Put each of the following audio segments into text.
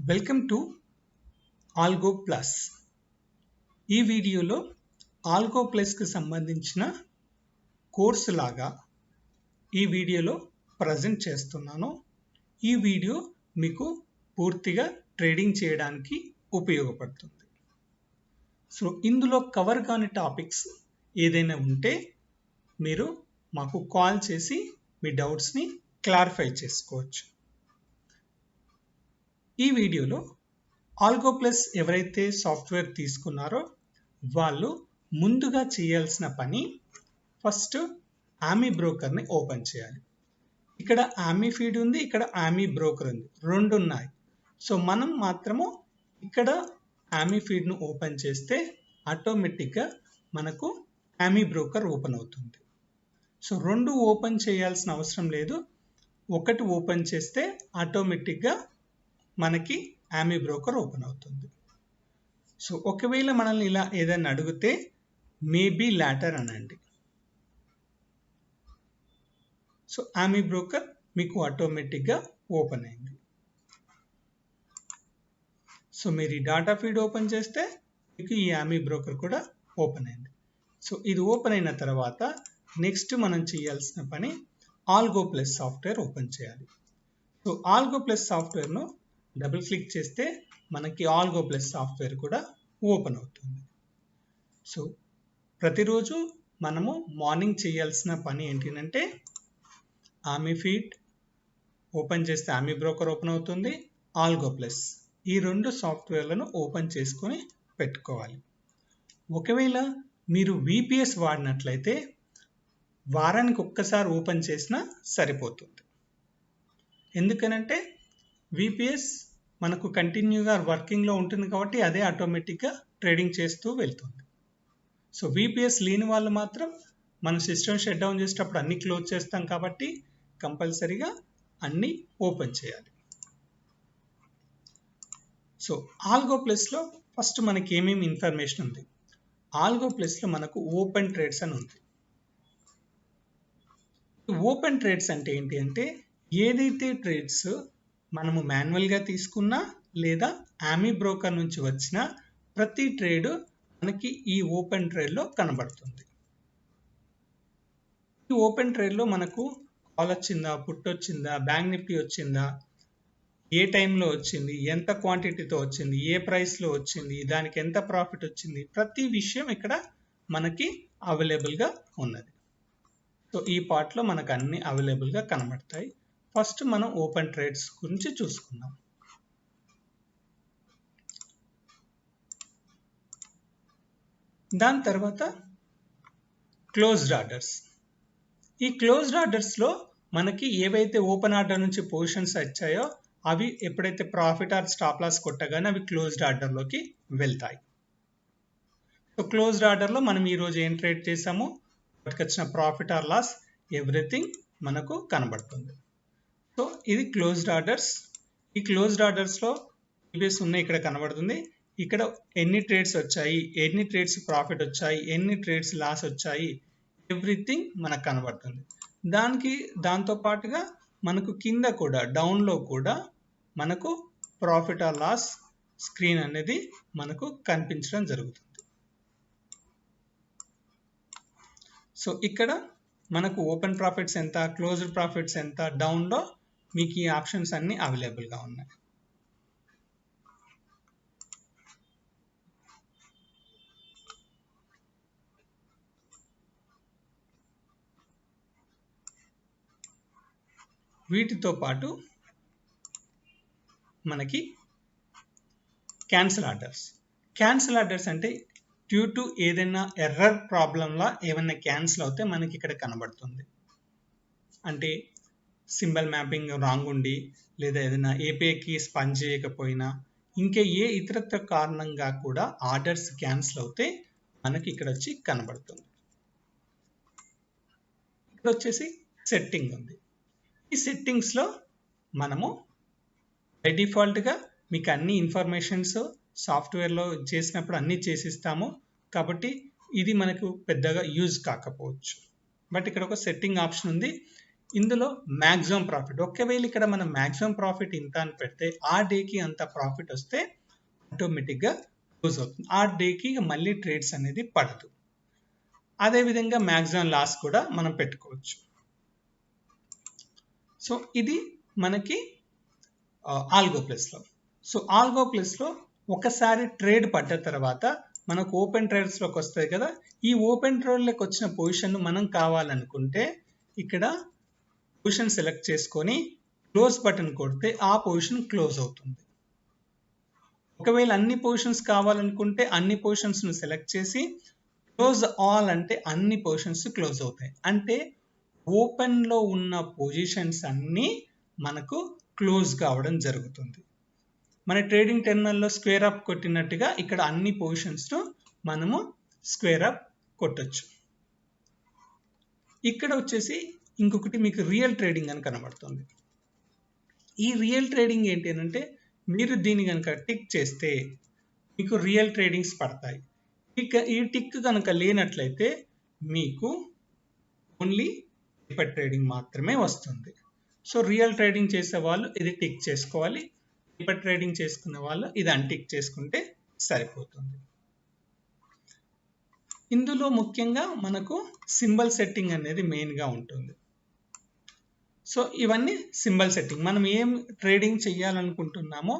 Welcome to algo plus. ఈ వీడియోలో algo ప్లస్కి సంబంధించిన కోర్సు లాగా ఈ వీడియోలో ప్రజెంట్ చేస్తున్నాను. ఈ వీడియో మీకు పూర్తిగా ట్రేడింగ్ చేయడానికి ఉపయోగపడుతుంది. సో ఇందులో కవర్ కాని టాపిక్స్ ఏదైనా ఉంటే మీరు మాకు కాల్ చేసి మీ డౌట్స్ని క్లారిఫై చేసుకోవచ్చు. ఈ వీడియోలో ఆల్గో ప్లస్ ఎవరైతే సాఫ్ట్వేర్ తీసుకున్నారో వాళ్ళు ముందుగా చేయాల్సిన పని ఫస్ట్ ఆమీ బ్రోకర్ని ఓపెన్ చేయాలి. ఇక్కడ ఆమీ ఫీడ్ ఉంది, ఇక్కడ ఆమీ బ్రోకర్ ఉంది, రెండు ఉన్నాయి. సో మనం మాత్రము ఇక్కడ ఆమీ ఫీడ్ను ఓపెన్ చేస్తే ఆటోమేటిక్గా మనకు ఆమీ బ్రోకర్ ఓపెన్ అవుతుంది. సో రెండు ఓపెన్ చేయాల్సిన అవసరం లేదు, ఒకటి ఓపెన్ చేస్తే ఆటోమేటిక్గా మనకి ఆమీ బ్రోకర్ ఓపెన్ అవుతుంది. సో ఒకవేళ మనల్ని ఇలా ఏదైనా అడిగితే మేబీ లాటర్ అనండి. సో ఆమీ బ్రోకర్ మీకు ఆటోమేటిక్గా ఓపెన్ అయింది. సో మీరు ఈ డాటా ఫీడ్ ఓపెన్ చేస్తే మీకు ఈ ఆమీ బ్రోకర్ కూడా ఓపెన్ అయింది. సో ఇది ఓపెన్ అయిన తర్వాత నెక్స్ట్ మనం చేయాల్సిన పని ఆల్గో ప్లస్ సాఫ్ట్వేర్ ఓపెన్ చేయాలి. సో ఆల్గో ప్లస్ సాఫ్ట్వేర్ను డబుల్ క్లిక్ చేస్తే మనకి ఆల్గో ప్లస్ సాఫ్ట్వేర్ కూడా ఓపెన్ అవుతుంది. సో ప్రతిరోజు మనము మార్నింగ్ చేయాల్సిన పని ఏంటంటే ఆమీ ఫీడ్ ఓపెన్ చేస్తే ఆమీ బ్రోకర్ ఓపెన్ అవుతుంది, ఆల్గో ప్లస్ ఈ రెండు సాఫ్ట్వేర్లను ఓపెన్ చేసుకొని పెట్టుకోవాలి. ఒకవేళ మీరు విపిఎస్ వాడినట్లయితే వారానికి ఒక్కసారి ఓపెన్ చేసినా సరిపోతుంది. ఎందుకనంటే విపిఎస్ మనకు కంటిన్యూగా వర్కింగ్లో ఉంటుంది కాబట్టి అదే ఆటోమేటిక్గా ట్రేడింగ్ చేస్తూ వెళ్తుంది. సో విపిఎస్ లేని వాళ్ళు మాత్రం మన సిస్టమ్ షట్ డౌన్ చేసేటప్పుడు అన్ని క్లోజ్ చేస్తాం కాబట్టి కంపల్సరీగా అన్ని ఓపెన్ చేయాలి. సో ఆల్గో ప్లస్లో ఫస్ట్ మనకి ఏమేమి ఇన్ఫర్మేషన్ ఉంది. ఆల్గో ప్లస్లో మనకు ఓపెన్ ట్రేడ్స్ అని ఉంది. ఓపెన్ ట్రేడ్స్ అంటే ఏంటి అంటే ఏదైతే ట్రేడ్స్ మనము మాన్యువల్గా తీసుకున్నా లేదా ఆమీ బ్రోకర్ నుంచి వచ్చిన ప్రతి ట్రేడ్ మనకి ఈ ఓపెన్ ట్రేడ్లో కనబడుతుంది. ఈ ఓపెన్ ట్రేడ్లో మనకు కాల్ వచ్చిందా, పుట్ వచ్చిందా, బ్యాంక్ నిఫ్టీ వచ్చిందా, ఏ టైంలో వచ్చింది, ఎంత క్వాంటిటీతో వచ్చింది, ఏ ప్రైస్లో వచ్చింది, దానికి ఎంత ప్రాఫిట్ వచ్చింది, ప్రతి విషయం ఇక్కడ మనకి అవైలబుల్గా ఉన్నది. సో ఈ పార్ట్లో మనకు అన్ని అవైలబుల్గా కనబడతాయి. ఫస్ట్ మనం ఓపెన్ ట్రేడ్స్ గురించి చూసుకుందాం. దాని తర్వాత క్లోజ్డ్ ఆర్డర్స్. ఈ క్లోజ్డ్ ఆర్డర్స్లో మనకి ఏవైతే ఓపెన్ ఆర్డర్ నుంచి పొజిషన్స్ వచ్చాయో అవి ఎప్పుడైతే ప్రాఫిట్ ఆర్ స్టాప్ లాస్ కొట్టగానే అవి క్లోజ్డ్ ఆర్డర్లోకి వెళ్తాయి. సో క్లోజ్డ్ ఆర్డర్లో మనం ఈరోజు ఏం ట్రేడ్ చేసామో వాటికి వచ్చిన ప్రాఫిట్ ఆర్ లాస్ ఎవ్రీథింగ్ మనకు కనబడుతుంది. సో ఇది క్లోజ్డ్ ఆర్డర్స్. ఈ క్లోజ్డ్ ఆర్డర్స్లో ప్రీవియస్ ఉన్నాయి ఇక్కడ కనబడుతుంది. ఇక్కడ ఎన్ని ట్రేడ్స్ వచ్చాయి, ఎన్ని ట్రేడ్స్ ప్రాఫిట్ వచ్చాయి, ఎన్ని ట్రేడ్స్ లాస్ వచ్చాయి, ఎవ్రీథింగ్ మనకు కనబడుతుంది. దాంతో పాటుగా మనకు కింద కూడా డౌన్లో కూడా మనకు ప్రాఫిట్ ఆర్ లాస్ స్క్రీన్ అనేది మనకు కనిపించడం జరుగుతుంది. సో ఇక్కడ మనకు ఓపెన్ ప్రాఫిట్స్ ఎంత, క్లోజ్డ్ ప్రాఫిట్స్ ఎంత, డౌన్లో మీకు ఈ ఆప్షన్స్ అన్ని అవైలబుల్గా ఉన్నాయి. వీటితో పాటు మనకి క్యాన్సిల్ ఆర్డర్స్. క్యాన్సిల్ ఆర్డర్స్ అంటే డ్యూ టు ఏదైనా ఎర్రర్ ప్రాబ్లంలా ఏమైనా క్యాన్సిల్ అవుతే మనకి ఇక్కడ కనబడుతుంది. అంటే సింబల్ మ్యాపింగ్ రాంగ్ ఉండి లేదా ఏదైనా ఏపీఐకి పని చేయకపోయినా ఇంకా ఏ ఇతరత్ర కారణంగా కూడా ఆర్డర్స్ క్యాన్సిల్ అవుతే మనకి ఇక్కడ వచ్చి కనబడుతుంది. ఇక్కడ వచ్చేసి సెట్టింగ్ ఉంది. ఈ సెట్టింగ్స్లో మనము బై డిఫాల్ట్గా మీకు అన్ని ఇన్ఫర్మేషన్స్ సాఫ్ట్వేర్లో చేసినప్పుడు అన్నీ చేసిస్తాము కాబట్టి ఇది మనకు పెద్దగా యూజ్ కాకపోవచ్చు. బట్ ఇక్కడ ఒక సెట్టింగ్ ఆప్షన్ ఉంది. ఇందులో మ్యాక్సిమం ప్రాఫిట్, ఒకవేళ ఇక్కడ మనం మ్యాక్సిమం ప్రాఫిట్ ఇంత అని పెడితే ఆ డేకి అంత ప్రాఫిట్ వస్తే ఆటోమేటిక్గా క్లోజ్ అవుతుంది, ఆ డేకి మళ్ళీ ట్రేడ్స్ అనేది పడదు. అదేవిధంగా మ్యాక్సిమం లాస్ కూడా మనం పెట్టుకోవచ్చు. సో ఇది మనకి ఆల్గో ప్లస్లో. సో ఆల్గో ప్లస్లో ఒకసారి ట్రేడ్ పడ్డ తర్వాత మనకు ఓపెన్ ట్రేడ్స్లోకి వస్తాయి కదా, ఈ ఓపెన్ ట్రేడ్లోకి వచ్చిన పొజిషన్ మనం కావాలనుకుంటే ఇక్కడ పొజిషన్ సెలెక్ట్ చేసుకొని క్లోజ్ బటన్ కొడితే ఆ పొజిషన్ క్లోజ్ అవుతుంది. ఒకవేళ అన్ని పొజిషన్స్ కావాలనుకుంటే అన్ని పొజిషన్స్ను సెలెక్ట్ చేసి క్లోజ్ ఆల్ అంటే అన్ని పొజిషన్స్ క్లోజ్ అవుతాయి. అంటే ఓపెన్లో ఉన్న పొజిషన్స్ అన్నీ మనకు క్లోజ్ కావడం జరుగుతుంది. మన ట్రేడింగ్ టెర్మినల్లో స్క్వేర్ అప్ కొట్టినట్టుగా ఇక్కడ అన్ని పొజిషన్స్ను మనము స్క్వేర్ అప్ కొట్టచ్చు. ఇక్కడ వచ్చేసి ఇంకొకటి మీకు రియల్ ట్రేడింగ్ అని కనబడుతుంది. ఈ రియల్ ట్రేడింగ్ ఏంటి అంటే మీరు దీన్ని కనుక టిక్ చేస్తే మీకు రియల్ ట్రేడింగ్స్ పడతాయి. ఈ టిక్ కనుక లేనట్లయితే మీకు ఓన్లీ పేపర్ ట్రేడింగ్ మాత్రమే వస్తుంది. సో రియల్ ట్రేడింగ్ చేసే వాళ్ళు ఇది టిక్ చేసుకోవాలి, పేపర్ ట్రేడింగ్ చేసుకునే వాళ్ళు ఇది అన్టిక్ చేసుకుంటే సరిపోతుంది. ఇందులో ముఖ్యంగా మనకు సింబల్ సెట్టింగ్ అనేది మెయిన్గా ఉంటుంది. సో ఇవన్నీ సింబల్ సెట్టింగ్, మనం ఏం ట్రేడింగ్ చేయాలనుకుంటున్నామో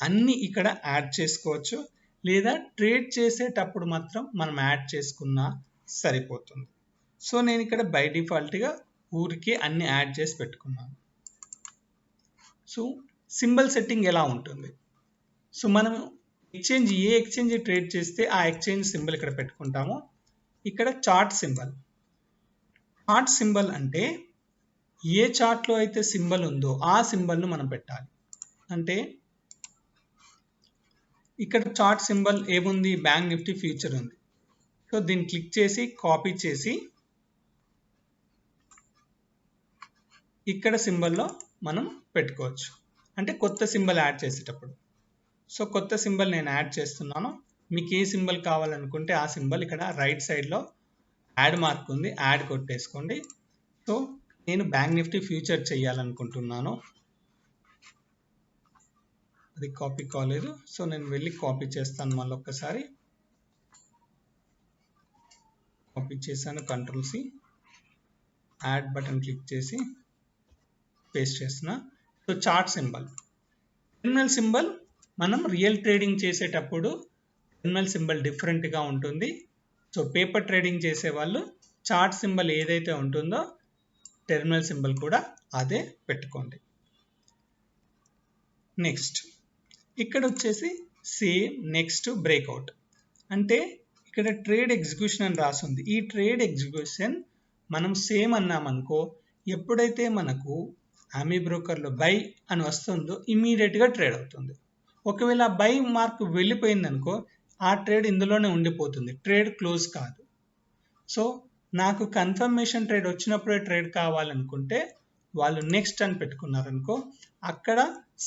అన్నీ ఇక్కడ యాడ్ చేసుకోవచ్చు, లేదా ట్రేడ్ చేసేటప్పుడు మాత్రం మనం యాడ్ చేసుకున్నా సరిపోతుంది. సో నేను ఇక్కడ బై డిఫాల్ట్గా ఊరికే అన్ని యాడ్ చేసి పెట్టుకున్నాను. సో సింబల్ సెట్టింగ్ ఎలా ఉంటుంది? సో మనం ఎక్స్చేంజ్ ఏ ఎక్స్చేంజ్ ట్రేడ్ చేస్తే ఆ ఎక్స్చేంజ్ సింబల్ ఇక్కడ పెట్టుకుంటాము. ఇక్కడ చార్ట్ సింబల్. చార్ట్ సింబల్ అంటే ఏ చార్ట్లో అయితే సింబల్ ఉందో ఆ సింబల్ను మనం పెట్టాలి. అంటే ఇక్కడ చార్ట్ సింబల్ ఏముంది, బ్యాంక్ నిఫ్టీ ఫ్యూచర్ ఉంది. సో దీన్ని క్లిక్ చేసి కాపీ చేసి ఇక్కడ సింబల్లో మనం పెట్టుకోవచ్చు, అంటే కొత్త సింబల్ యాడ్ చేసేటప్పుడు. సో కొత్త సింబల్ నేను యాడ్ చేస్తున్నాను. మీకు ఏ సింబల్ కావాలనుకుంటే ఆ సింబల్ ఇక్కడ రైట్ సైడ్లో యాడ్ మార్క్ ఉంది, యాడ్ కొట్టేసుకోండి. సో నేను బ్యాంక్ నిఫ్టీ ఫ్యూచర్ చేయాలనుకుంటున్నాను, అది కాపీ కాలేదు. సో నేను వెళ్ళి కాపీ చేస్తాను, మళ్ళీ ఒక్కసారి కాపీ చేశాను, కంట్రోల్-C, యాడ్ బటన్ క్లిక్ చేసి పేస్ట్ చేస్తున్నా. So chart symbol, terminal symbol మనం రియల్ ట్రేడింగ్ చేసేటప్పుడు టెర్మినల్ సింబల్ డిఫరెంట్గా ఉంటుంది. సో పేపర్ ట్రేడింగ్ చేసే వాళ్ళు చార్ట్ సింబల్ ఏదైతే ఉంటుందో టెర్మినల్ సింబల్ కూడా అదే పెట్టుకోండి. నెక్స్ట్ ఇక్కడ వచ్చేసి సేమ్ నెక్స్ట్ బ్రేక్అవుట్, అంటే ఇక్కడ ట్రేడ్ ఎగ్జిక్యూషన్ అని రాసింది. ఈ ట్రేడ్ ఎగ్జిక్యూషన్ మనం సేమ్ అన్నామనుకో, ఎప్పుడైతే మనకు ఆమీ బ్రోకర్లో బై అని వస్తుందో ఇమీడియట్గా ట్రేడ్ అవుతుంది. ఒకవేళ బై మార్క్ వెళ్ళిపోయిందనుకో ఆ ట్రేడ్ ఇందులోనే ఉండిపోతుంది, ట్రేడ్ క్లోజ్ కాదు. సో నాకు కన్ఫర్మేషన్ ట్రేడ్ వచ్చినప్పుడే ట్రేడ్ కావాలనుకుంటే వాళ్ళు నెక్స్ట్ అని పెట్టుకున్నారనుకో, అక్కడ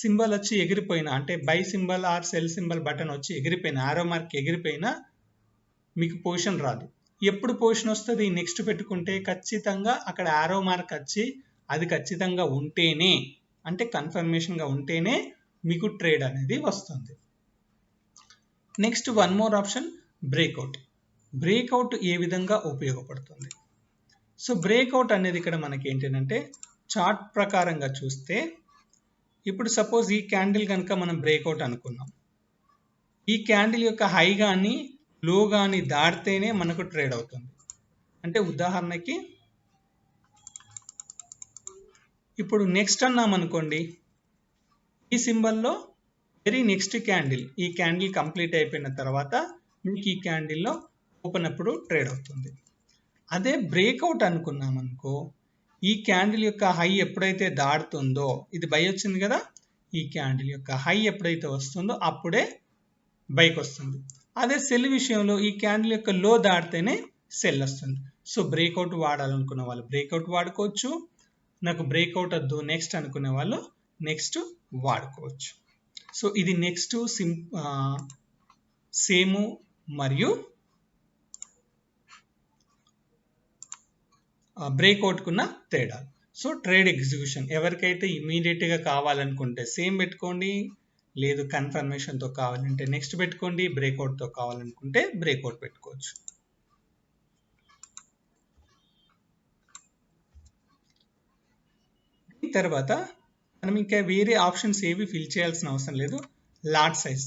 సింబల్ వచ్చి ఎగిరిపోయినా, అంటే buy symbol or sell symbol button వచ్చి ఎగిరిపోయినా, ఆరో మార్క్ ఎగిరిపోయినా మీకు పొజిషన్ రాదు. ఎప్పుడు పొజిషన్ వస్తుంది, నెక్స్ట్ పెట్టుకుంటే ఖచ్చితంగా అక్కడ ఆరో మార్క్ వచ్చి అది ఖచ్చితంగా ఉంటేనే, అంటే కన్ఫర్మేషన్గా ఉంటేనే మీకు ట్రేడ్ అనేది వస్తుంది. Next one more option breakout. Breakout ఏ విధంగా ఉపయోగపడుతుంది? సో బ్రేక్అవుట్ అనేది ఇక్కడ మనకి ఏంటంటే చార్ట్ ప్రకారంగా చూస్తే, ఇప్పుడు సపోజ్ ఈ క్యాండిల్ కనుక మనం బ్రేక్అవుట్ అనుకున్నాం, ఈ క్యాండిల్ యొక్క హై కానీ లో కానీ దాటితేనే మనకు ట్రేడ్ అవుతుంది. అంటే ఉదాహరణకి ఇప్పుడు నెక్స్ట్ అన్నాం అనుకోండి, ఈ సింబల్లో వెరీ నెక్స్ట్ క్యాండిల్, ఈ క్యాండిల్ కంప్లీట్ అయిపోయిన తర్వాత మీకు ఈ క్యాండిల్లో ఓపెన్ అప్పుడు ట్రేడ్ అవుతుంది. అదే బ్రేక్అవుట్ అనుకున్నాం అనుకో, ఈ క్యాండిల్ యొక్క హై ఎప్పుడైతే దాటుతుందో, ఇది బై వచ్చింది కదా, ఈ క్యాండిల్ యొక్క హై ఎప్పుడైతే వస్తుందో అప్పుడే బైక్ వస్తుంది. అదే సెల్ విషయంలో ఈ క్యాండిల్ యొక్క లో దాటితేనే సెల్ వస్తుంది. సో బ్రేక్అవుట్ వాడాలనుకున్న వాళ్ళు బ్రేక్అవుట్ వాడుకోవచ్చు, నాకు బ్రేక్అవుట్ వద్దు నెక్స్ట్ అనుకునే వాళ్ళు నెక్స్ట్ వాడుకోవచ్చు. సో ఇది నెక్స్ట్ సేమ్ మరియు బ్రేక్అవుట్కున్న తేడా. సో ట్రేడ్ ఎగ్జిక్యూషన్ ఎవరికైతే ఇమీడియట్గా కావాలనుకుంటే సేమ్ పెట్టుకోండి, లేదు కన్ఫర్మేషన్తో కావాలంటే నెక్స్ట్ పెట్టుకోండి, బ్రేక్అవుట్తో కావాలనుకుంటే బ్రేక్అవుట్ పెట్టుకోవచ్చు. తర్వాత మనం ఇంకా వేరే ఆప్షన్స్ ఏవి ఫిల్ చేయాల్సిన అవసరం లేదు. లాట్ సైజ్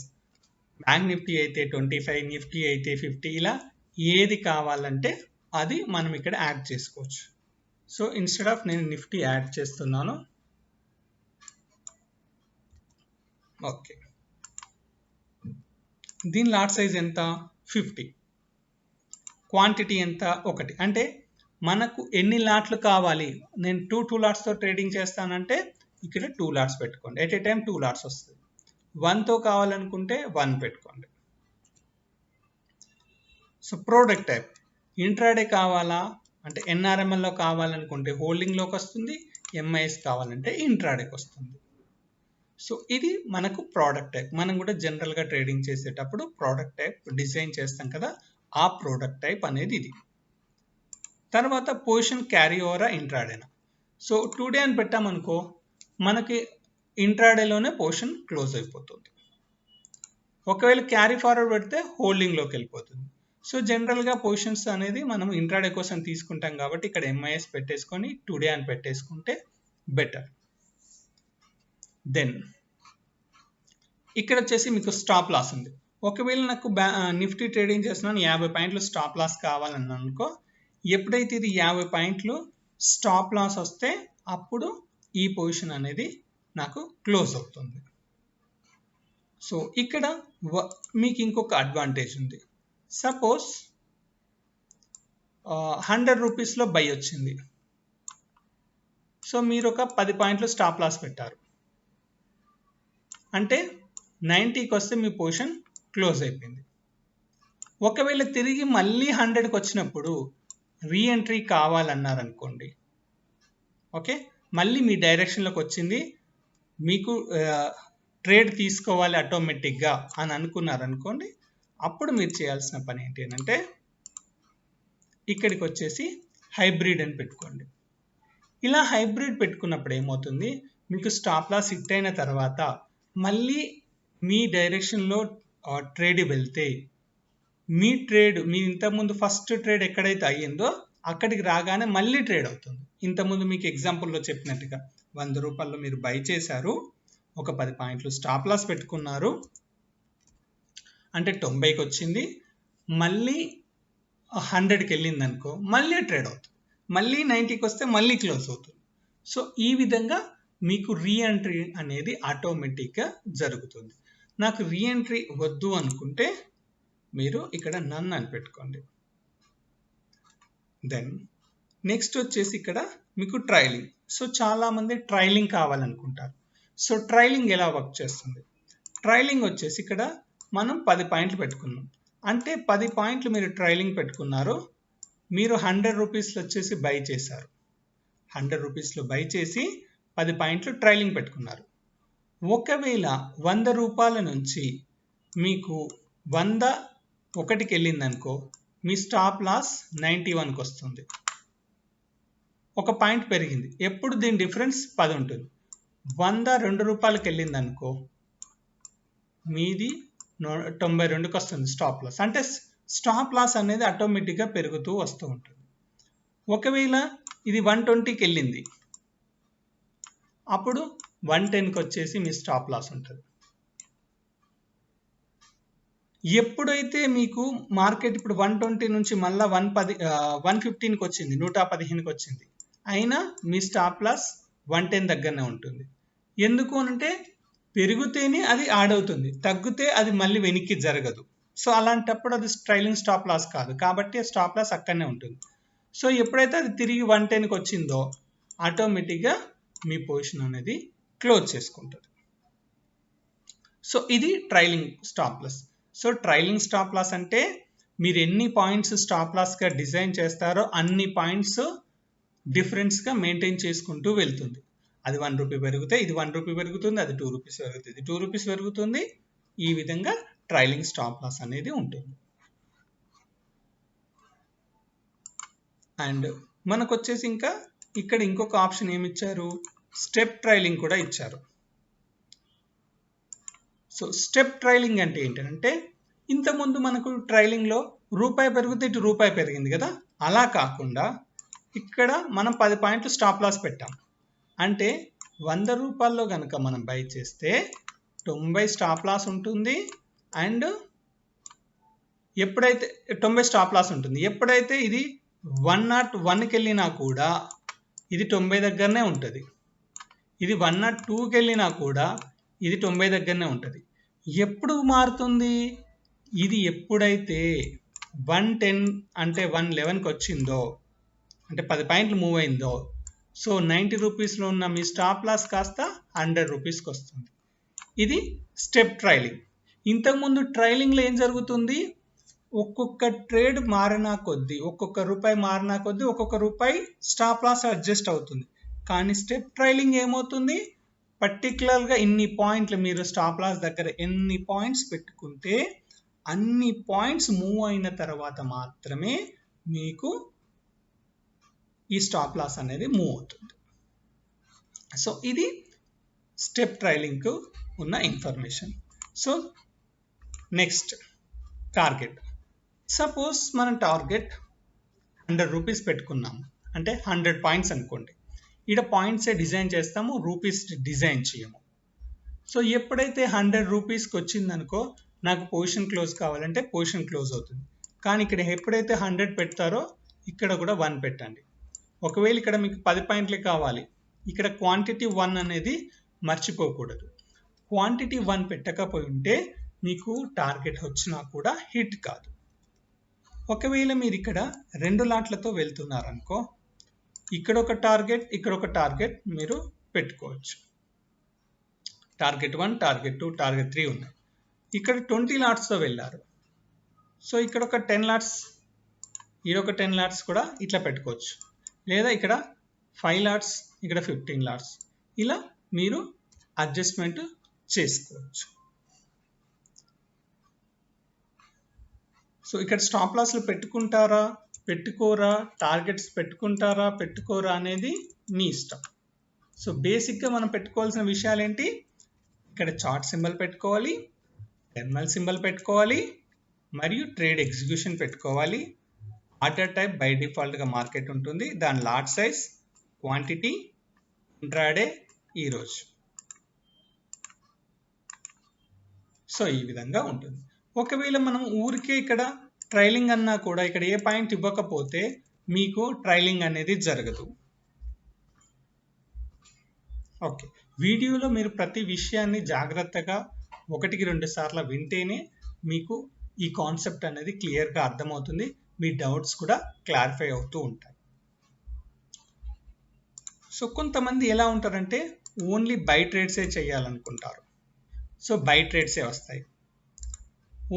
బ్యాంక్ నిఫ్టీ అయితే 25, నిఫ్టీ అయితే 50, ఇలా ఏది కావాలంటే అది మనం ఇక్కడ యాడ్ చేసుకోవచ్చు. సో ఇన్స్టెడ్ ఆఫ్ నేను నిఫ్టీ యాడ్ చేస్తున్నాను. ఓకే, దీని లాట్ సైజ్ ఎంత? 50. క్వాంటిటీ ఎంత? 1. అంటే మనకు ఎన్ని లాట్లు కావాలి? నేను 2 లాట్స్తో ట్రేడింగ్ చేస్తానంటే ఇక్కడ 2 లాట్స్ పెట్టుకోండి. ఎట్ ఏ టైం 2 లాట్స్ వస్తుంది. 1తో కావాలనుకుంటే 1 పెట్టుకోండి. సో ప్రోడక్ట్ టైప్ ఇంట్రాడే కావాలా అంటే ఎన్ఆర్ఎంఎల్లో కావాలనుకుంటే హోల్డింగ్లోకి వస్తుంది, ఎంఐఎస్ కావాలంటే ఇంట్రాడేకి వస్తుంది. సో ఇది మనకు ప్రోడక్ట్ టైప్. మనం కూడా జనరల్గా ట్రేడింగ్ చేసేటప్పుడు ప్రోడక్ట్ టైప్ డిజైన్ చేస్తాం కదా, ఆ ప్రోడక్ట్ టైప్ అనేది ఇది. తర్వాత పొజిషన్ క్యారీ ఓవరా ఇంట్రాడేనా. సో టుడే అని పెట్టామనుకో మనకి ఇంట్రాడేలోనే పొజిషన్ క్లోజ్ అయిపోతుంది. ఒకవేళ క్యారీ ఫార్వర్డ్ పెడితే హోల్డింగ్లోకి వెళ్ళిపోతుంది. సో జనరల్గా పొజిషన్స్ అనేది మనం ఇంట్రాడే కోసం తీసుకుంటాం కాబట్టి ఇక్కడ ఎంఐఎస్ పెట్టేసుకొని టుడే అని పెట్టేసుకుంటే బెటర్. దెన్ ఇక్కడ వచ్చేసి మీకు స్టాప్ లాస్ ఉంది. ఒకవేళ నాకు నిఫ్టీ ట్రేడింగ్ చేస్తున్నాను 50 పాయింట్లు స్టాప్ లాస్ కావాలని అనుకో, ఎప్పుడైతే ఇది 50 పాయింట్లు స్టాప్ లాస్ వస్తే అప్పుడు ఈ పొజిషన్ అనేది నాకు క్లోజ్ అవుతుంది. సో ఇక్కడ మీకు ఇంకొక అడ్వాంటేజ్ ఉంది. సపోజ్ 100 రూపీస్లో బై వచ్చింది. సో మీరు ఒక 10 పాయింట్లు స్టాప్ లాస్ పెట్టారు అంటే 90కి వస్తే మీ పొజిషన్ క్లోజ్ అయిపోయింది. ఒకవేళ తిరిగి మళ్ళీ 100కి వచ్చినప్పుడు రీఎంట్రీ కావాలన్నారనుకోండి, ఓకే, మళ్ళీ మీ డైరెక్షన్లోకి వచ్చింది, మీకు ట్రేడ్ తీసుకోవాలి ఆటోమేటిక్గా అని అనుకున్నారనుకోండి, అప్పుడు మీరు చేయాల్సిన పని ఏంటి అంటే ఇక్కడికి వచ్చేసి హైబ్రిడ్ అని పెట్టుకోండి. ఇలా హైబ్రిడ్ పెట్టుకున్నప్పుడు ఏమవుతుంది, మీకు స్టాప్ లాస్ హిట్ అయిన తర్వాత మళ్ళీ మీ డైరెక్షన్లో ట్రేడ్ వెళ్తే మీ ట్రేడ్ మీ ఇంతకుముందు ఫస్ట్ ట్రేడ్ ఎక్కడైతే అయ్యిందో అక్కడికి రాగానే మళ్ళీ ట్రేడ్ అవుతుంది. ఇంతకుముందు మీకు ఎగ్జాంపుల్లో చెప్పినట్టుగా 100 రూపాయల్లో మీరు బై చేశారు, ఒక 10 పాయింట్లు స్టాప్ లాస్ పెట్టుకున్నారు అంటే 90కి వచ్చింది, మళ్ళీ 100కి వెళ్ళింది అనుకో మళ్ళీ ట్రేడ్ అవుతుంది, మళ్ళీ 90కి వస్తే మళ్ళీ క్లోజ్ అవుతుంది. సో ఈ విధంగా మీకు రీఎంట్రీ అనేది ఆటోమేటిక్గా జరుగుతుంది. నాకు రీఎంట్రీ వద్దు అనుకుంటే మీరు ఇక్కడ నన్ అని పెట్టుకోండి. దెన్ నెక్స్ట్ వచ్చేసి ఇక్కడ మీకు ట్రైలింగ్. సో చాలామంది ట్రైలింగ్ కావాలనుకుంటారు. సో ట్రైలింగ్ ఎలా వర్క్ చేస్తుంది? ట్రైలింగ్ వచ్చేసి ఇక్కడ మనం 10 పాయింట్లు పెట్టుకున్నాం అంటే 10 పాయింట్లు మీరు ట్రైలింగ్ పెట్టుకున్నారు, మీరు 100 రూపీస్లో వచ్చేసి బై చేశారు, 100 రూపీస్లో బై చేసి 10 పాయింట్లు ట్రైలింగ్ పెట్టుకున్నారు. ఒకవేళ 100 రూపాయల నుంచి మీకు 101కి వెళ్ళిందనుకో మీ స్టాప్ లాస్ 91కి వస్తుంది. ఒక పాయింట్ పెరిగింది, ఎప్పుడు దీని డిఫరెన్స్ 10 ఉంటుంది. 102 రూపాయలకి వెళ్ళింది అనుకో మీది 92కి వస్తుంది స్టాప్ లాస్. అంటే స్టాప్ లాస్ అనేది ఆటోమేటిక్గా పెరుగుతూ వస్తూ ఉంటుంది. ఒకవేళ ఇది 120కి వెళ్ళింది అప్పుడు 110కి వచ్చేసి మీ స్టాప్ లాస్ ఉంటుంది. ఎప్పుడైతే మీకు మార్కెట్ ఇప్పుడు 120 నుంచి మళ్ళీ 115కి వచ్చింది, 115కి వచ్చింది, అయినా మీ స్టాప్ లాస్ 110 దగ్గరనే ఉంటుంది. ఎందుకు అంటే పెరిగితేనే అది యాడ్ అవుతుంది, తగ్గితే అది మళ్ళీ వెనక్కి జరగదు. సో అలాంటప్పుడు అది ట్రైలింగ్ స్టాప్ లాస్ కాదు, కాబట్టి స్టాప్ లాస్ అక్కడనే ఉంటుంది. సో ఎప్పుడైతే అది తిరిగి 110కి వచ్చిందో ఆటోమేటిక్గా మీ పొజిషన్ అనేది క్లోజ్ చేసుకుంటుంది. సో ఇది trailing stop loss. So trailing stop loss అంటే మీరు ఎన్ని పాయింట్స్ స్టాప్ లాస్గా డిజైన్ చేస్తారో అన్ని పాయింట్స్ డిఫరెన్స్గా మెయింటైన్ చేసుకుంటూ వెళ్తుంది. అది 1 రూపీ పెరిగితే ఇది 1 రూపీ పెరుగుతుంది, అది 2 రూపీస్ పెరుగుతుంది, ఇది 2 రూపీస్ పెరుగుతుంది. ఈ విధంగా ట్రైలింగ్ స్టాప్ లాస్ అనేది ఉంటుంది. అండ్ మనకు వచ్చేసి ఇంకా ఇక్కడ ఇంకొక ఆప్షన్ ఏమి ఇచ్చారు, స్టెప్ ట్రైలింగ్ కూడా ఇచ్చారు. సో స్టెప్ ట్రైలింగ్ అంటే ఏంటంటే ఇంతకుముందు మనకు ట్రైలింగ్లో రూపాయి పెరిగితే ఇటు రూపాయి పెరిగింది కదా, అలా కాకుండా ఇక్కడ మనం 10 పాయింట్లు స్టాప్ లాస్ పెట్టాం. అంటే 100 రూపాయల్లో కనుక మనం బై చేస్తే 90 స్టాప్ లాస్ ఉంటుంది. అండ్ ఎప్పుడైతే 90 స్టాప్ లాస్ ఉంటుంది, ఎప్పుడైతే ఇది 101కి వెళ్ళినా కూడా ఇది 90 దగ్గరనే ఉంటుంది. ఇది 102కి వెళ్ళినా కూడా ఇది 90 దగ్గరనే ఉంటుంది. ఎప్పుడు మారుతుంది, ఇది ఎప్పుడైతే 110 అంటే 111కి వచ్చిందో, అంటే 10 పాయింట్లు మూవ్ అయిందో, సో 90 రూపీస్లో ఉన్న మీ స్టాప్ లాస్ కాస్త 100 రూపీస్కి వస్తుంది. ఇది స్టెప్ ట్రైలింగ్. ఇంతకుముందు ట్రైలింగ్లో ఏం జరుగుతుంది, ఒక్కొక్క ట్రేడ్ మారినా కొద్దీ, ఒక్కొక్క రూపాయి మారినా కొద్దీ ఒక్కొక్క రూపాయి స్టాప్ లాస్ అడ్జస్ట్ అవుతుంది. కానీ స్టెప్ ట్రైలింగ్ ఏమవుతుంది, పర్టికులర్గా ఇన్ని పాయింట్లు మీరు స్టాప్ లాస్ దగ్గర ఎన్ని పాయింట్స్ పెట్టుకుంటే అన్ని పాయింట్స్ మూవ్ అయిన తర్వాత మాత్రమే మీకు ఈ స్టాప్ లాస్ అనేది మూవ్ అవుతుంది. సో ఇది స్టెప్ ట్రైలింగ్కు ఉన్న information. So next target. Suppose మనం టార్గెట్ 100 రూపీస్ పెట్టుకున్నాము, అంటే 100 పాయింట్స్ అనుకోండి. ఇక్కడ పాయింట్సే డిజైన్ చేస్తాము, రూపీస్ డిజైన్ చేయము. సో ఎప్పుడైతే 100 రూపీస్కి వచ్చిందనుకో, నాకు పొజిషన్ క్లోజ్ కావాలంటే పొజిషన్ క్లోజ్ అవుతుంది. కానీ ఇక్కడ ఎప్పుడైతే 100 పెడతారో ఇక్కడ కూడా 1 పెట్టండి. ఒకవేళ ఇక్కడ మీకు 10 పాయింట్లే కావాలి, ఇక్కడ క్వాంటిటీ 1 అనేది మర్చిపోకూడదు. క్వాంటిటీ 1 పెట్టకపోయి ఉంటే మీకు టార్గెట్ వచ్చినా కూడా హిట్ కాదు. ఒకవేళ మీరు ఇక్కడ 2 లాట్లతో వెళ్తున్నారనుకో, ఇక్కడ ఒక టార్గెట్, ఇక్కడ ఒక టార్గెట్ మీరు పెట్టుకోవచ్చు. టార్గెట్ 1, టార్గెట్ 2, టార్గెట్ 3 ఉన్నాయి. ఇక్కడ 20 లాట్స్తో వెళ్ళారు, సో ఇక్కడ ఒక 10 లాట్స్, ఈడొక 10 లాట్స్ కూడా ఇట్లా పెట్టుకోవచ్చు. లేదా ఇక్కడ 5 లాట్స్, ఇక్కడ 15 లాట్స్, ఇలా మీరు అడ్జస్ట్మెంట్ చేసుకోవచ్చు. సో ఇక్కడ స్టాప్ లాస్లు పెట్టుకుంటారా పెట్టుకోరా, టార్గెట్స్ పెట్టుకుంటారా పెట్టుకోరా అనేది మీ ఇష్టం. సో బేసిక్గా మనం పెట్టుకోవాల్సిన విషయాలు ఏంటి, ఇక్కడ చార్ట్ సింబల్ పెట్టుకోవాలి, టెర్మినల్ సింబల్ పెట్టుకోవాలి, మరియు ట్రేడ్ ఎగ్జిక్యూషన్ పెట్టుకోవాలి. ఆర్డర్ టైప్ బై డిఫాల్ట్గా మార్కెట్ ఉంటుంది, దాని లాట్ సైజ్, క్వాంటిటీ, ఇంట్రాడే, ఈరోజు. సో ఈ విధంగా ఉంటుంది. ఒకవేళ మనం ఊరికే ఇక్కడ ట్రైలింగ్ అన్నా కూడా ఇక్కడ ఏ పాయింట్ ఇవ్వకపోతే మీకు ట్రైలింగ్ అనేది జరగదు. ఓకే, వీడియోలో మీరు ప్రతి విషయాన్ని జాగ్రత్తగా 1-2 సార్లు వింటేనే మీకు ఈ కాన్సెప్ట్ అనేది క్లియర్గా అర్థమవుతుంది. మీ డౌట్స్ కూడా క్లారిఫై అవుతూ ఉంటాయి. సో కొంతమంది ఎలా ఉంటారంటే ఓన్లీ బై ట్రేడ్సే చేయాలనుకుంటారు, సో బై ట్రేడ్సే వస్తాయి.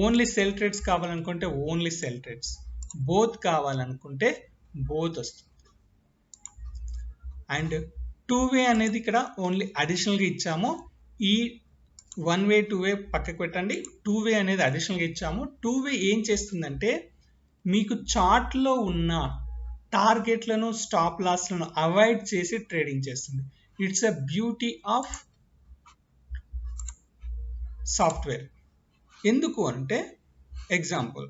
ఓన్లీ సెల్ ట్రేడ్స్ కావాలనుకుంటే ఓన్లీ సెల్ ట్రేడ్స్, బోత్ కావాలనుకుంటే బోత్ వస్తుంది. అండ్ 2-వే అనేది ఇక్కడ ఓన్లీ అడిషనల్గా ఇచ్చాము. ఈ 1-వే 2-వే పక్కకు పెట్టండి, 2-వే అనేది అడిషనల్గా ఇచ్చాము. 2-వే ఏం చేస్తుందంటే మీకు చార్ట్లో ఉన్న టార్గెట్లను, స్టాప్ లాస్లను అవాయిడ్ చేసి ట్రేడింగ్ చేస్తుంది. It's a beauty of software. ఎందుకు అంటే ఎగ్జాంపుల్,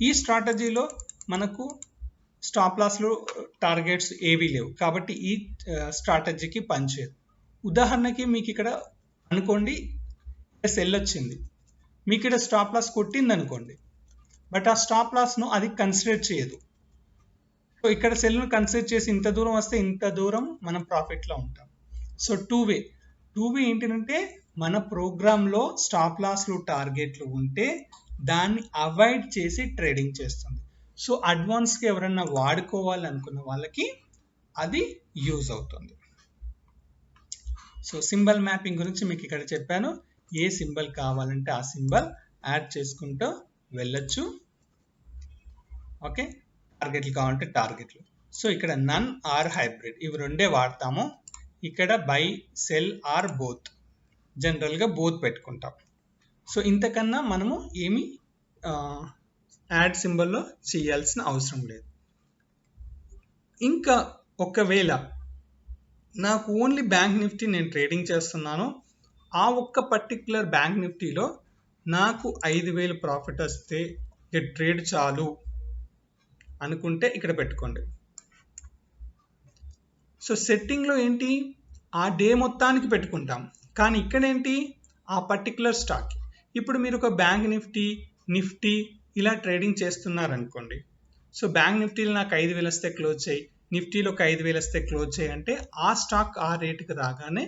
ఈ స్ట్రాటజీలో మనకు స్టాప్ లాస్లు, టార్గెట్స్ ఏవీ లేవు కాబట్టి ఈ స్ట్రాటజీకి పనిచేయదు. ఉదాహరణకి మీకు ఇక్కడ అనుకోండి సెల్ వచ్చింది, మీకు ఇక్కడ స్టాప్ లాస్ కొట్టింది అనుకోండి, బట్ ఆ స్టాప్ లాస్ను అది కన్సిడర్ చేయదు. సో ఇక్కడ సెల్ను కన్సిడర్ చేసి ఇంత దూరం వస్తే ఇంత దూరం మనం ప్రాఫిట్లో ఉంటాం. సో 2-వే ఏంటంటే మన ప్రోగ్రాంలో స్టాప్ లాస్లు, టార్గెట్లు ఉంటే దాన్ని అవాయిడ్ చేసి ట్రేడింగ్ చేస్తుంది. సో అడ్వాన్స్గా ఎవరన్నా వాడుకోవాలనుకున్న వాళ్ళకి అది యూజ్ అవుతుంది. సో సింబల్ మ్యాపింగ్ గురించి మీకు ఇక్కడ చెప్పాను. ఏ సింబల్ కావాలంటే ఆ సింబల్ యాడ్ చేసుకుంటూ వెళ్ళొచ్చు. ఓకే, టార్గెట్లు కావాలంటే టార్గెట్లు. సో ఇక్కడ నన్ ఆర్ హైబ్రిడ్ ఇవి రెండే వాడతాము. ఇక్కడ బై, సెల్ ఆర్ బోత్, జనరల్గా బోత్ పెట్టుకుంటాం. సో ఇంతకన్నా మనము ఏమి యాడ్ సింబల్లో చేయాల్సిన అవసరం లేదు. ఇంకా ఒకవేళ నాకు ఓన్లీ బ్యాంక్ నిఫ్టీ నేను ట్రేడింగ్ చేస్తున్నాను, ఆ ఒక్క పర్టిక్యులర్ బ్యాంక్ నిఫ్టీలో నాకు 5,000 ప్రాఫిట్ వస్తే ట్రేడ్ చాలు అనుకుంటే ఇక్కడ పెట్టుకోండి. సో సెట్టింగ్లో ఏంటి, ఆ డే మొత్తానికి పెట్టుకుంటాం, కానీ ఇక్కడ ఏంటి ఆ పర్టిక్యులర్ స్టాక్. ఇప్పుడు మీరు ఒక బ్యాంక్ నిఫ్టీ ఇలా ట్రేడింగ్ చేస్తున్నారనుకోండి. సో బ్యాంక్ నిఫ్టీలో నాకు 5,000 వస్తే క్లోజ్ చేయి, నిఫ్టీలో ఒక 5,000 వస్తే క్లోజ్ చేయి అంటే ఆ స్టాక్ ఆ రేటుకి రాగానే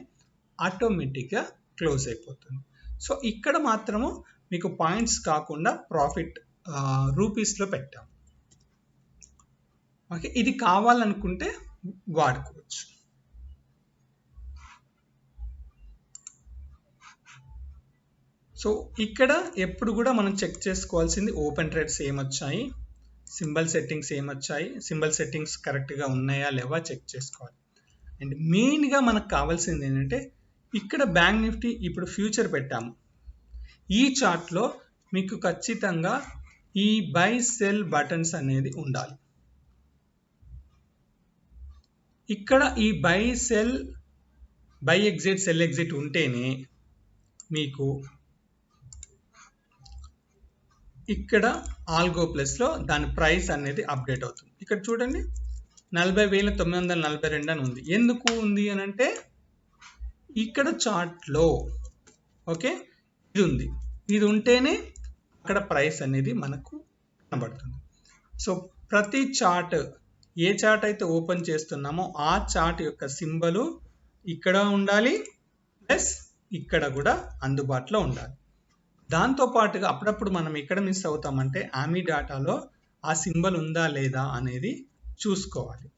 ఆటోమేటిక్గా క్లోజ్ అయిపోతుంది. సో ఇక్కడ మాత్రము మీకు పాయింట్స్ కాకుండా ప్రాఫిట్ రూపీస్లో పెట్టాం. ఓకే, ఇది కావాలనుకుంటే వాడుకోవచ్చు. సో ఇక్కడ ఎప్పుడు కూడా మనం చెక్ చేసుకోవాల్సింది ఓపెన్ ట్రేడ్స్ ఏమొచ్చాయి, సింబల్ సెట్టింగ్స్ ఏమొచ్చాయి, సింబల్ సెట్టింగ్స్ కరెక్ట్గా ఉన్నాయా లేవా చెక్ చేసుకోవాలి. అండ్ మెయిన్గా మనకు కావాల్సింది ఏంటంటే ఇక్కడ బ్యాంక్ నిఫ్టీ ఇప్పుడు ఫ్యూచర్ పెట్టాము, ఈ చార్ట్లో మీకు ఖచ్చితంగా ఈ బై సెల్ బటన్స్ అనేది ఉండాలి. ఇక్కడ ఈ buy sell by exit cell exit ఉంటేనే మీకు ఇక్కడ ఆల్గో ప్లస్లో దాని ప్రైస్ అనేది అప్డేట్ అవుతుంది. ఇక్కడ చూడండి 40,942 అని ఉంది. ఎందుకు ఉంది అని అంటే ఇక్కడ చార్ట్లో ఓకే ఇది ఉంది, ఇది ఉంటేనే అక్కడ ప్రైస్ అనేది మనకు కనబడుతుంది. సో ప్రతి చార్ట్ ఏ చార్ట్ అయితే ఓపెన్ చేస్తున్నామో ఆ చార్ట్ యొక్క సింబలు ఇక్కడ ఉండాలి, ప్లస్ ఇక్కడ కూడా అందుబాటులో ఉండాలి. దాంతో పాటుగా అప్పుడప్పుడు మనం ఎక్కడ మిస్ అవుతామంటే ఆమీ డాటాలో ఆ సింబల్ ఉందా లేదా అనేది చూసుకోవాలి.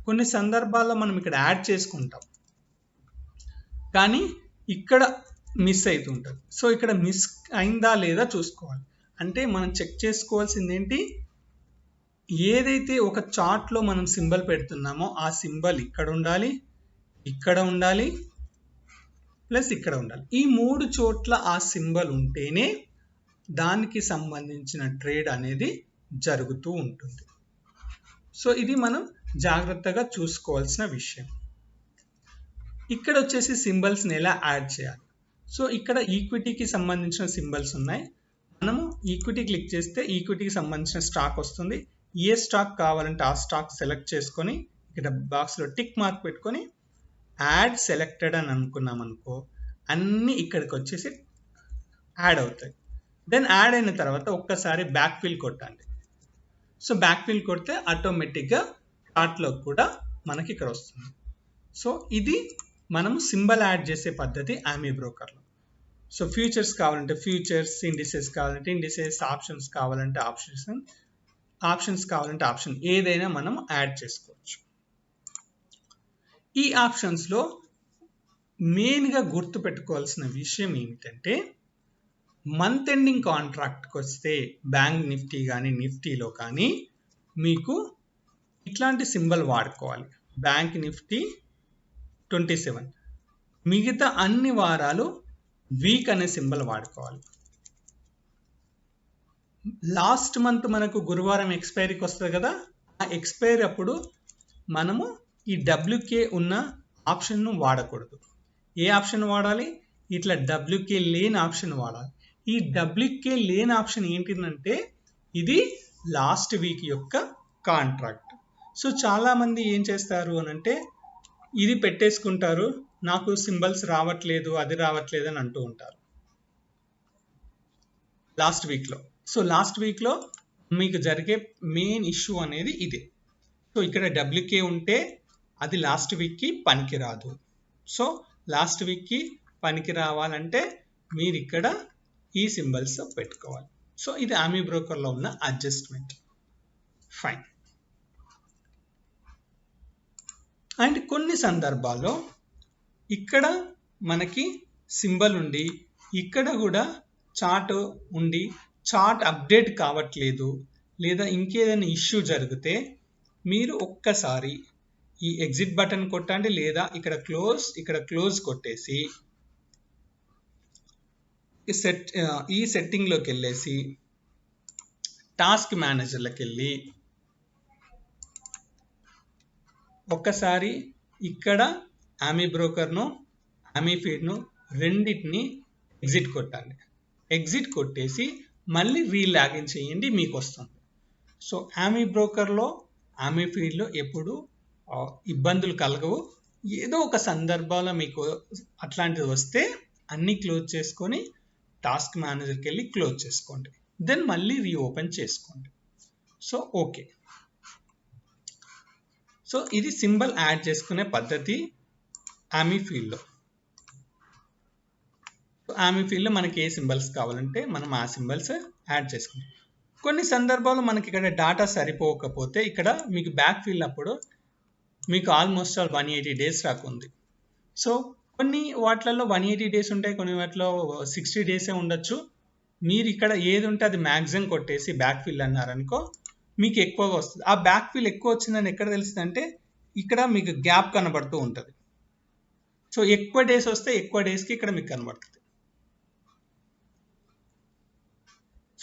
కొన్ని సందర్భాల్లో మనం ఇక్కడ యాడ్ చేసుకుంటాం కానీ ఇక్కడ మిస్ అవుతుంటుంది. సో ఇక్కడ మిస్ అయిందా లేదా చూసుకోవాలి. అంటే మనం చెక్ చేసుకోవాల్సింది ఏంటి, ఏదైతే ఒక చార్ట్లో మనం సింబల్ పెడుతున్నామో ఆ సింబల్ ఇక్కడ ఉండాలి, ఇక్కడ ఉండాలి, ప్లస్ ఇక్కడ ఉండాలి. ఈ 3 చోట్ల ఆ సింబల్ ఉంటేనే దానికి సంబంధించిన ట్రేడ్ అనేది జరుగుతూ ఉంటుంది. సో ఇది మనం జాగ్రత్తగా చూసుకోవాల్సిన విషయం. ఇక్కడ వచ్చేసి సింబల్స్ని ఎలా యాడ్ చేయాలి. సో ఇక్కడ ఈక్విటీకి సంబంధించిన సింబల్స్ ఉన్నాయి. మనము ఈక్విటీ క్లిక్ చేస్తే ఈక్విటీకి సంబంధించిన స్టాక్ వస్తుంది. ఏ స్టాక్ కావాలంటే ఆ స్టాక్ సెలెక్ట్ చేసుకొని ఇక్కడ బాక్స్లో టిక్ మార్క్ పెట్టుకొని యాడ్ సెలెక్టెడ్ అని అనుకున్నాం అనుకో, అన్నీ ఇక్కడికి వచ్చేసి యాడ్ అవుతాయి. దెన్ యాడ్ అయిన తర్వాత ఒక్కసారి బ్యాక్ ఫిల్ కొట్టండి. సో బ్యాక్ ఫిల్ కొడితే ఆటోమేటిక్గా చార్ట్లో కూడా మనకి ఇక్కడ వస్తుంది. సో ఇది మనం సింబల్ యాడ్ చేసే పద్ధతి ఆమీ బ్రోకర్లో. సో ఫ్యూచర్స్ కావాలంటే ఫ్యూచర్స్, ఇండిసెస్ కావాలంటే ఇండిసెస్, ఆప్షన్స్ కావాలంటే ఆప్షన్స్ కావాలంటే ఆప్షన్, ఏదైనా మనం యాడ్ చేసుకోవచ్చు. ఈ ఆప్షన్స్లో మెయిన్గా గుర్తుపెట్టుకోవాల్సిన విషయం ఏమిటంటే మంత్ ఎండింగ్ కాంట్రాక్ట్కి వస్తే బ్యాంక్ నిఫ్టీ కానీ నిఫ్టీలో కానీ మీకు ఇట్లాంటి సింబల్ వాడుకోవాలి. బ్యాంక్ నిఫ్టీ 27, మిగతా అన్ని వారాలు వీక్ అనే సింబల్ వాడుకోవాలి. లాస్ట్ మంత్ మనకు గురువారం ఎక్స్పైరీకి వస్తుంది కదా, ఆ ఎక్స్పైరీ అప్పుడు మనము ఈ WK ఉన్న ఆప్షన్ను వాడకూడదు. ఏ ఆప్షన్ వాడాలి, ఇట్లా WK లేని ఆప్షన్ వాడాలి. ఈ WK లేని ఆప్షన్ ఏంటిదంటే ఇది లాస్ట్ వీక్ యొక్క కాంట్రాక్ట్. సో చాలామంది ఏం చేస్తారు అని అంటే ఇది పెట్టేసుకుంటారు, నాకు సింబల్స్ రావట్లేదు అది రావట్లేదు అని అంటూ ఉంటారు లాస్ట్ వీక్లో. సో లాస్ట్ వీక్లో మీకు జరిగే మెయిన్ ఇష్యూ అనేది ఇదే. సో ఇక్కడ WK ఉంటే అది లాస్ట్ వీక్కి పనికిరాదు. సో లాస్ట్ వీక్కి పనికి రావాలంటే మీరు ఇక్కడ ఈ సింబల్స్ పెట్టుకోవాలి. సో ఇది ఆమీ బ్రోకర్లో ఉన్న అడ్జస్ట్మెంట్. ఫైన్. అండ్ కొన్ని సందర్భాల్లో ఇక్కడ మనకి సింబల్ ఉండి ఇక్కడ కూడా చార్ట్ ఉండి చార్ట్ అప్డేట్ కావట్లేదు లేదా ఇంకేదైనా ఇష్యూ జరిగితే మీరు ఒక్కసారి ఈ ఎగ్జిట్ బటన్ కొట్టండి, లేదా ఇక్కడ క్లోజ్ కొట్టేసి ఈ సెట్టింగ్లోకి వెళ్ళేసి టాస్క్ మేనేజర్లోకి వెళ్ళి ఒక్కసారి ఇక్కడ ఆమీ బ్రోకర్ను ఆమీ ఫీడ్ను రెండింటిని ఎగ్జిట్ కొట్టండి. ఎగ్జిట్ కొట్టేసి మళ్ళీ రీలాగిన్ చేయండి, మీకు వస్తుంది. సో ఆమీ బ్రోకర్లో ఆమీ ఫీడ్లో ఎప్పుడు ఇబ్బందులు కలగవు. ఏదో ఒక సందర్భాల్లో మీకు అట్లాంటిది వస్తే అన్నీ క్లోజ్ చేసుకొని టాస్క్ మేనేజర్కి వెళ్ళి క్లోజ్ చేసుకోండి, దెన్ మళ్ళీ రీఓపెన్ చేసుకోండి. So okay. సో ఇది సింబల్ యాడ్ చేసుకునే పద్ధతి ఆమీ ఫీల్డ్లో. ఆమీ ఫీల్డ్లో మనకి ఏ సింబల్స్ కావాలంటే మనం ఆ సింబల్స్ యాడ్ చేసుకుంటాం. కొన్ని సందర్భాల్లో మనకి ఇక్కడ డాటా సరిపోకపోతే ఇక్కడ మీకు బ్యాక్ ఫీల్డ్ అప్పుడు మీకు ఆల్మోస్ట్ ఆల్ 180 డేస్ రాకుంది. సో కొన్ని వాటిలలో 180 డేస్ ఉంటాయి, కొన్ని వాటిలో 60 డేసే ఉండొచ్చు. మీరు ఇక్కడ ఏది ఉంటే అది మ్యాక్సిమం కొట్టేసి బ్యాక్ ఫీల్డ్ అన్నారనుకో మీకు ఎక్కువగా వస్తుంది. ఆ బ్యాక్ ఫీల్డ్ ఎక్కువ వచ్చిందని ఎక్కడ తెలుస్తుంది అంటే ఇక్కడ మీకు గ్యాప్ కనబడుతూ ఉంటుంది. సో ఎక్కువ డేస్ వస్తే ఎక్కువ డేస్కి ఇక్కడ మీకు కనబడుతుంది.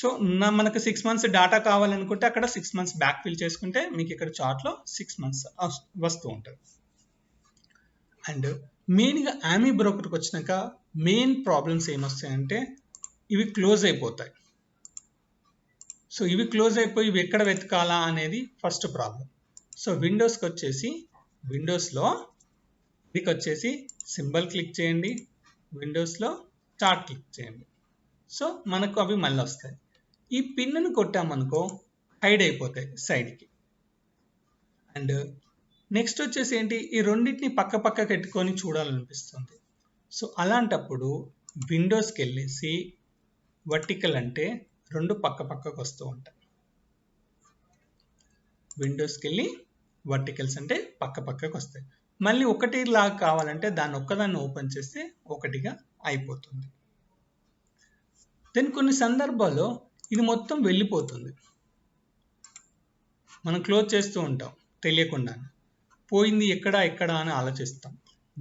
సో మనకు 6 మంత్స్ డాటా కావాలనుకుంటే అక్కడ 6 మంత్స్ బ్యాక్ ఫిల్ చేసుకుంటే మీకు ఇక్కడ చార్ట్లో 6 మంత్స్ వస్తూ ఉంటుంది. అండ్ మెయిన్గా ఆమీ బ్రోకర్కి వచ్చినాక మెయిన్ ప్రాబ్లమ్స్ ఏమొస్తాయంటే ఇవి క్లోజ్ అయిపోతాయి. సో ఇవి క్లోజ్ అయిపోయి ఇవి ఎక్కడ వెతకాలా అనేది ఫస్ట్ ప్రాబ్లం. సో విండోస్కి వచ్చేసి విండోస్లో ఇదికి వచ్చేసి సింబల్ క్లిక్ చేయండి, విండోస్లో చార్ట్ క్లిక్ చేయండి. సో మనకు అవి మళ్ళీ వస్తాయి. ఈ పిన్ను కొట్టామనుకో హైడ్ అయిపోతాయి సైడ్కి. అండ్ నెక్స్ట్ వచ్చేసి ఏంటి, ఈ రెండింటిని పక్క పక్కకి పెట్టుకొని చూడాలనిపిస్తుంది. సో అలాంటప్పుడు విండోస్కి వెళ్ళేసి వర్టికల్ అంటే రెండు పక్క పక్కకు వస్తూ ఉంటాయి. విండోస్కి వెళ్ళి వర్టికల్స్ అంటే పక్క పక్కకు వస్తాయి. మళ్ళీ ఒకటి లాగా కావాలంటే దాన్ని ఒక్కదాన్ని ఓపెన్ చేస్తే ఒకటిగా అయిపోతుంది. దెన్ కొన్ని సందర్భాల్లో ఇది మొత్తం వెళ్ళిపోతుంది, మనం క్లోజ్ చేస్తూ ఉంటాం తెలియకుండా, పోయింది ఎక్కడ అని ఆలోచిస్తాం.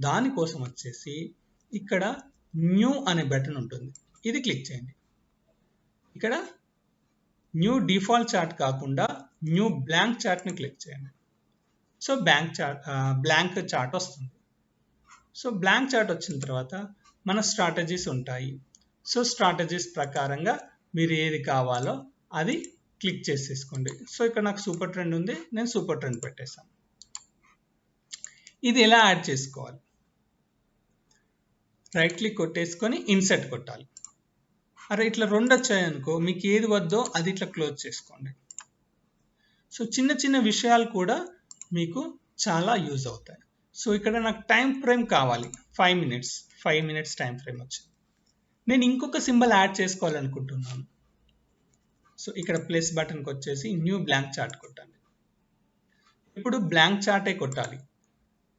దానికోసం వచ్చేసి ఇక్కడ న్యూ అనే బటన్ ఉంటుంది, ఇది క్లిక్ చేయండి. ఇక్కడ న్యూ డిఫాల్ట్ చార్ట్ కాకుండా న్యూ బ్లాంక్ చార్ట్ని క్లిక్ చేయండి. సో బ్లాంక్ చార్ట్ వస్తుంది. సో బ్లాంక్ చార్ట్ వచ్చిన తర్వాత మన స్ట్రాటజీస్ ఉంటాయి. సో స్ట్రాటజీస్ ప్రకారంగా మీరు ఏది కావాలో అది క్లిక్ చేసేసుకోండి. సో ఇక్కడ నాకు సూపర్ ట్రెండ్ ఉంది, నేను సూపర్ ట్రెండ్ పెట్టేశాను. ఇది ఎలా యాడ్ చేసుకోవాలి, రైట్ క్లిక్ కొట్టేసుకొని ఇన్సర్ట్ కొట్టాలి. అరే ఇట్లా రెండు వచ్చాయనుకో మీకు ఏది వద్దో అది ఇట్లా క్లోజ్ చేసుకోండి. సో చిన్న చిన్న విషయాలు కూడా మీకు చాలా యూజ్ అవుతాయి. సో ఇక్కడ నాకు టైం ఫ్రేమ్ కావాలి 5 మినిట్స్ టైం ఫ్రేమ్ వచ్చింది. నేను ఇంకొక సింబల్ యాడ్ చేసుకోవాలనుకుంటున్నాను. సో ఇక్కడ ప్లస్ బటన్కి వచ్చేసి న్యూ బ్లాంక్ చార్ట్ కొట్టండి. ఇప్పుడు బ్లాంక్ చార్టే కొట్టాలి,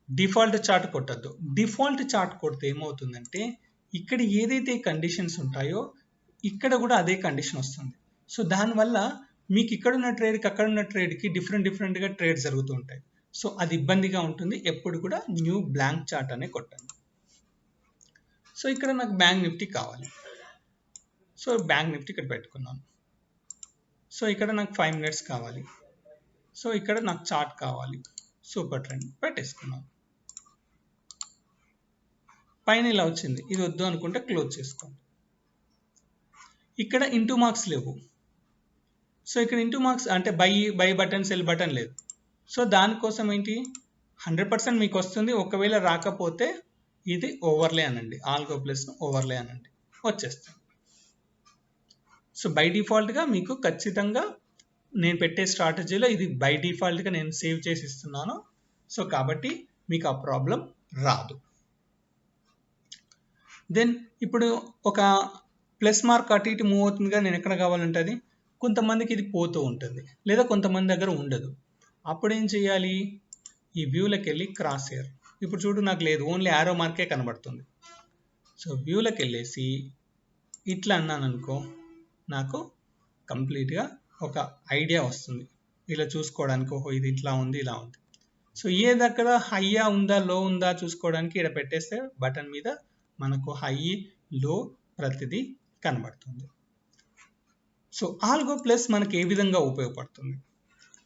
డిఫాల్ట్ చార్ట్ కొట్టద్దు. డిఫాల్ట్ చార్ట్ కొడితే ఏమవుతుందంటే ఇక్కడ ఏదైతే కండిషన్స్ ఉంటాయో ఇక్కడ కూడా అదే కండిషన్ వస్తుంది. సో దానివల్ల మీకు ఇక్కడ ఉన్న ట్రేడ్కి అక్కడ ఉన్న ట్రేడ్కి డిఫరెంట్గా ట్రేడ్ జరుగుతూ ఉంటాయి. సో అది ఇబ్బందిగా ఉంటుంది. ఎప్పుడు కూడా న్యూ బ్లాంక్ చార్ట్ అనే కొట్టండి. సో ఇక్కడ నాకు బ్యాంక్ నిఫ్టీ కావాలి. సో బ్యాంక్ నిఫ్టీ ఇక్కడ పెట్టుకున్నాను. సో ఇక్కడ నాకు 5 మినిట్స్ కావాలి. సో ఇక్కడ నాకు చార్ట్ కావాలి, సూపర్ ట్రెండ్ పెట్టేసుకున్నాను. పైన ఇలా వచ్చింది, ఇది వద్దు అనుకుంటే క్లోజ్ చేసుకోండి. ఇక్కడ ఇంటూ మార్క్స్ లేవు. సో ఇక్కడ ఇంటూ మార్క్స్ అంటే బై బటన్ సెల్ బటన్ లేదు. సో దానికోసం ఏంటి 100% మీకు వస్తుంది. ఒకవేళ రాకపోతే ఇది ఓవర్లే అనండి, ఆల్గో ప్లస్ ఓవర్లే అనండి, వచ్చేస్తుంది. సో బై డిఫాల్ట్గా మీకు ఖచ్చితంగా నేను పెట్టే స్ట్రాటజీలో ఇది బై డిఫాల్ట్గా నేను సేవ్ చేసి ఇస్తున్నాను. సో కాబట్టి మీకు ఆ ప్రాబ్లం రాదు. దెన్ ఇప్పుడు ఒక ప్లస్ మార్క్ అటు ఇటు మూవ్ అవుతుందిగా, నేను ఎక్కడ కావాలంటే అది కొంతమందికి ఇది పోతూ ఉంటుంది, లేదా కొంతమంది దగ్గర ఉండదు. అప్పుడు ఏం చేయాలి, ఈ వ్యూలోకి వెళ్ళి క్రాస్ హెయిర్, ఇప్పుడు చూడు నాకు లేదు, ఓన్లీ యారో మార్కే కనబడుతుంది. సో వ్యూలోకి వెళ్ళేసి ఇట్లా అన్నాను అనుకో, నాకు కంప్లీట్గా ఒక ఐడియా వస్తుంది ఇలా చూసుకోవడానికి. ఓహో ఇది ఇట్లా ఉంది, ఇలా ఉంది. సో ఏది అక్కడ హైయా ఉందా లో ఉందా చూసుకోవడానికి ఇక్కడ పెట్టేస్తే బటన్ మీద మనకు హై లో ప్రతిదీ కనబడుతుంది. సో ఆల్గో ప్లస్ మనకి ఏ విధంగా ఉపయోగపడుతుంది.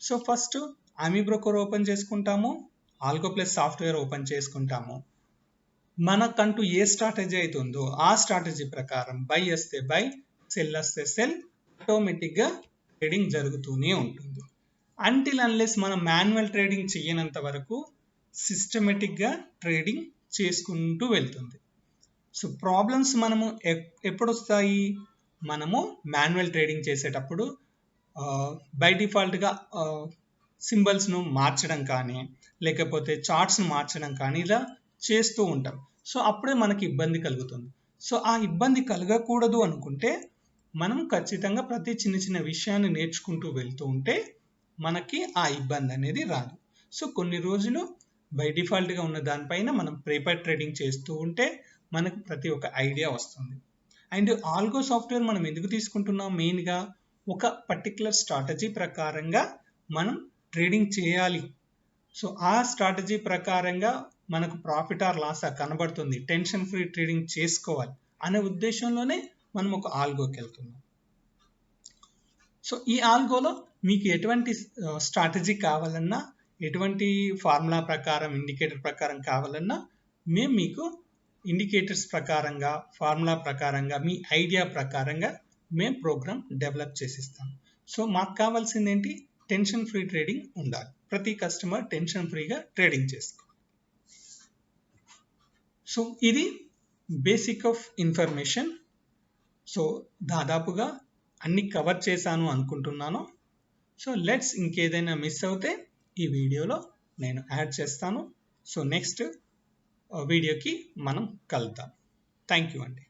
సో ఫస్ట్ ఆమీ బ్రోకర్ ఓపెన్ చేసుకుంటాము, ఆల్గో ప్లస్ సాఫ్ట్వేర్ ఓపెన్ చేసుకుంటామో మనకంటూ ఏ స్ట్రాటజీ అయితే ఉందో ఆ స్ట్రాటజీ ప్రకారం బై వస్తే బై, సెల్ వస్తే సెల్, ఆటోమేటిక్గా ట్రేడింగ్ జరుగుతూనే ఉంటుంది. అంటిల్ అన్లెస్ మనం మాన్యువల్ ట్రేడింగ్ చేయనంత వరకు సిస్టమేటిక్గా ట్రేడింగ్ చేసుకుంటూ వెళ్తుంది. సో ప్రాబ్లమ్స్ మనము ఎప్పుడు వస్తాయి? మనము మాన్యువల్ ట్రేడింగ్ చేసేటప్పుడు బై డిఫాల్ట్గా సింబల్స్ను మార్చడం కానీ లేకపోతే చార్ట్స్ను మార్చడం కానీ ఇలా చేస్తూ ఉంటాం. సో అప్పుడే మనకి ఇబ్బంది కలుగుతుంది. సో ఆ ఇబ్బంది కలగకూడదు అనుకుంటే మనం ఖచ్చితంగా ప్రతి చిన్న చిన్న విషయాన్ని నేర్చుకుంటూ వెళ్తూ ఉంటే మనకి ఆ ఇబ్బంది అనేది రాదు. సో కొన్ని రోజులు బై డిఫాల్ట్గా ఉన్న దానిపైన మనం పేపర్ ట్రేడింగ్ చేస్తూ ఉంటే మనకు ప్రతి ఒక్క ఐడియా వస్తుంది. అండ్ ఆల్గో సాఫ్ట్వేర్ మనం ఎందుకు తీసుకుంటున్నాం? మెయిన్గా ఒక పర్టికులర్ స్ట్రాటజీ ప్రకారంగా మనం ట్రేడింగ్ చేయాలి. సో ఆ స్ట్రాటజీ ప్రకారంగా మనకు ప్రాఫిట్ ఆర్ లాస్ కనబడుతుంది, టెన్షన్ ఫ్రీ ట్రేడింగ్ చేసుకోవాలి అనే ఉద్దేశంలోనే మనం ఒక ఆల్గోకి వెళ్తున్నాం. సో ఈ ఆల్గోలో మీకు ఎటువంటి స్ట్రాటజీ కావాలన్నా, ఎటువంటి ఫార్ములా ప్రకారం, ఇండికేటర్ ప్రకారం కావాలన్నా మేము మీకు ఇండికేటర్స్ ప్రకారంగా, ఫార్ములా ప్రకారంగా, మీ ఐడియా ప్రకారంగా మేము ప్రోగ్రామ్ డెవలప్ చేసిస్తాం. సో మాకు కావాల్సింది ఏంటి? టెన్షన్ ఫ్రీ ట్రేడింగ్ ఉండాలి. ప్రతి కస్టమర్ టెన్షన్ ఫ్రీగా ట్రేడింగ్ చేసుకోవాలి. సో ఇది బేసిక్ ఆఫ్ ఇన్ఫర్మేషన్. సో దాదాపుగా అన్ని కవర్ చేశాను అనుకుంటున్నాను. సో లెట్స్ ఇంకేదైనా మిస్ అవుతే ఈ వీడియోలో నేను యాడ్ చేస్తాను. సో నెక్స్ట్ వీడియోకి మనం కలుద్దాం. థ్యాంక్ యూ అండి.